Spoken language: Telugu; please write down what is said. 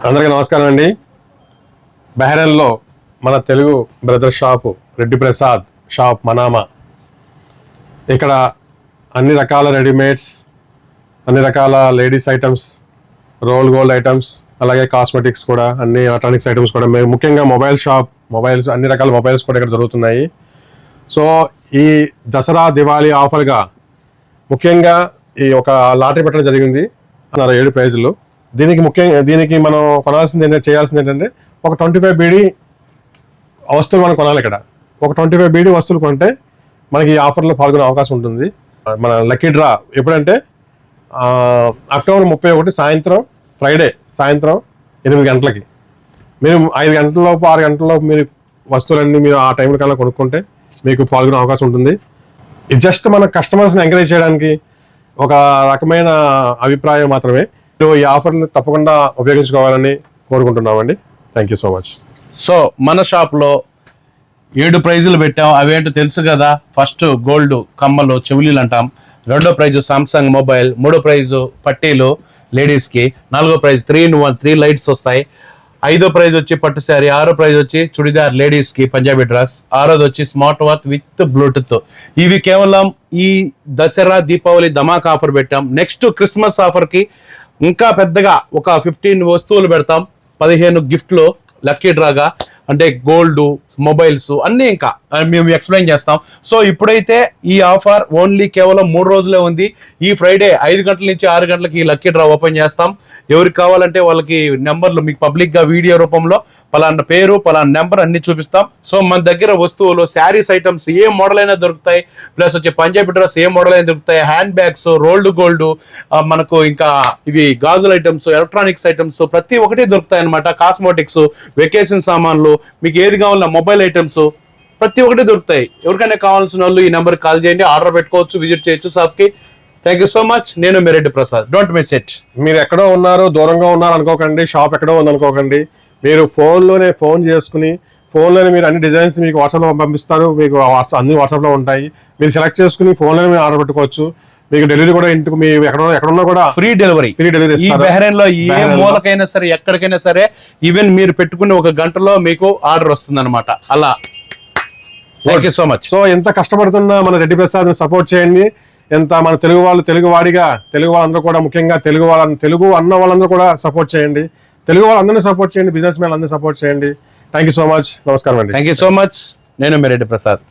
అందరికీ నమస్కారం అండి. బహ్రెయిన్లో మన Telugu brother shop Reddy Prasad shop Manama. ఇక్కడ అన్ని రకాల రెడీమేడ్స్, అన్ని రకాల ladies items, roll gold items, అలాగే కాస్మెటిక్స్ కూడా, అన్ని ఎలక్ట్రానిక్స్ ఐటమ్స్ కూడా, మేము ముఖ్యంగా మొబైల్ షాప్, మొబైల్స్ అన్ని రకాల మొబైల్స్ కూడా ఇక్కడ దొరుకుతున్నాయి. సో ఈ దసరా దివాళీ ఆఫర్గా ముఖ్యంగా ఈ ఒక లాటరీ పెట్టడం జరిగింది. 7 ప్రైజులు. దీనికి మనం కొనాల్సింది ఏంటంటే, చేయాల్సింది ఏంటంటే, ఒక 25 బీడీ వస్తువులు మనం కొనాలి. ఇక్కడ ఒక 25 బీడీ వస్తువులు కొంటే మనకి ఈ ఆఫర్లో పాల్గొనే అవకాశం ఉంటుంది. మన లక్కీ డ్రా ఎప్పుడంటే అక్టోబర్ 31 సాయంత్రం, ఫ్రైడే సాయంత్రం 8 గంటలకి. మీరు 5 గంటలలోపు 6 గంటలలోపు మీరు వస్తువులన్నీ మీరు ఆ టైంలో కల్లా కొనుక్కుంటే మీకు పాల్గొనే అవకాశం ఉంటుంది. ఇది జస్ట్ మన కస్టమర్స్ని ఎంకరేజ్ చేయడానికి ఒక రకమైన అభిప్రాయం మాత్రమే. ఈ ఆఫర్ని తప్పకుండా ఉపయోగించుకోవాలని కోరుకుంటున్నామండి. Thank you so much. So మన షాప్లో 7 ప్రైజులు పెట్టాం. అవేంటో తెలుసు కదా. ఫస్ట్ గోల్డ్ కమ్మలు, చెవులీలు అంటాం. 2వ ప్రైజు సామ్సంగ్ మొబైల్. 3వ ప్రైజు పట్టీలు లేడీస్కి. 4వ ప్రైజ్ 3-in-1 3 లైట్స్ వస్తాయి. 5వ ప్రైజ్ వచ్చి పట్టు శారీ. 6వ ప్రైజ్ వచ్చి చుడిదార్ లేడీస్కి పంజాబీ డ్రెస్. 6వది వచ్చి స్మార్ట్ వాచ్ విత్ బ్లూటూత్. ఇవి కేవలం ఈ దసరా దీపావళి ధమాకా ఆఫర్ పెట్టాం. నెక్స్ట్ క్రిస్మస్ ఆఫర్కి ఇంకా పెద్దగా ఒక 15 వస్తువులు పెడతాం. 15 గిఫ్ట్లు లక్కీ డ్రాగా, అంటే గోల్డ్, మొబైల్స్ అన్నీ ఇంకా మేము ఎక్స్ప్లెయిన్ చేస్తాం. సో ఇప్పుడైతే ఈ ఆఫర్ ఓన్లీ కేవలం 3 రోజులే ఉంది. ఈ ఫ్రైడే 5 గంటల నుంచి 6 గంటలకి ఈ లక్కీ డ్రా ఓపెన్ చేస్తాం. ఎవరికి కావాలంటే వాళ్ళకి నెంబర్లు మీకు పబ్లిక్గా వీడియో రూపంలో పలానా పేరు, పలానా నెంబర్ అన్ని చూపిస్తాం. సో మన దగ్గర వస్తువులు, శారీస్ ఐటమ్స్ ఏ మోడల్ అయినా దొరుకుతాయి. ప్లస్ వచ్చి పంజాబీ డ్రెస్ ఏ మోడల్ అయినా దొరుకుతాయి. హ్యాండ్ బ్యాగ్స్, రోల్డ్ గోల్డ్, మనకు ఇంకా ఇవి గాజుల ఐటమ్స్, ఎలక్ట్రానిక్స్ ఐటమ్స్ ప్రతి ఒక్కటి దొరుకుతాయి అనమాట. కాస్మెటిక్స్, వెకేషన్ సామాన్లు, మీకు ఏది కావాలన్నా మొబైల్ ఐటమ్స్ ప్రతి ఒక్కటి దొరుకుతాయి. ఎవరికైనా కావాల్సిన వాళ్ళు ఈ నెంబర్ కాల్ చేయండి, ఆర్డర్ పెట్టుకోవచ్చు, విజిట్ చేయొచ్చు షాప్కి. Thank you so much. నేను మీ Reddy Prasad. Don't miss it. మీరు ఎక్కడో ఉన్నారు, దూరంగా ఉన్నారు అనుకోకండి, షాప్ ఎక్కడో ఉంది అనుకోకండి. మీరు ఫోన్లోనే ఫోన్ చేసుకుని, ఫోన్లోనే మీరు అన్ని డిజైన్స్ మీకు వాట్సాప్లో పంపిస్తారు. మీకు అన్ని వాట్సాప్లో ఉంటాయి. మీరు సెలెక్ట్ చేసుకుని ఫోన్లోనే మీరు ఆర్డర్ పెట్టుకోవచ్చు. మీకు డెలివరీ కూడా ఇంటికి మీ ఎక్కడున్నా కూడా ఫ్రీ డెలివరీ ఈ బహ్రెయిన్ లో ఏ మూలకైనా సరే, ఎక్కడికైనా సరే, ఈవెన్ మీరు పెట్టుకుని 1 గంటలో మీకు ఆర్డర్ వస్తుంది అనమాట. అలా thank you so much. So ఎంత కష్టపడుతున్నా మన రెడ్డి ప్రసాద్ సపోర్ట్ చేయండి. ఎంత మన తెలుగు వాళ్ళు, తెలుగు వాడిగా, తెలుగు వాళ్ళందరూ కూడా, ముఖ్యంగా తెలుగు అన్న వాళ్ళందరూ కూడా సపోర్ట్ చేయండి. తెలుగు వాళ్ళందరినీ సపోర్ట్ చేయండి. బిజినెస్ మ్యాన్ అందరినీ సపోర్ట్ చేయండి. Thank you so much. నమస్కారం అండి. Thank you so much. నేను మీ రెడ్డి ప్రసాద్.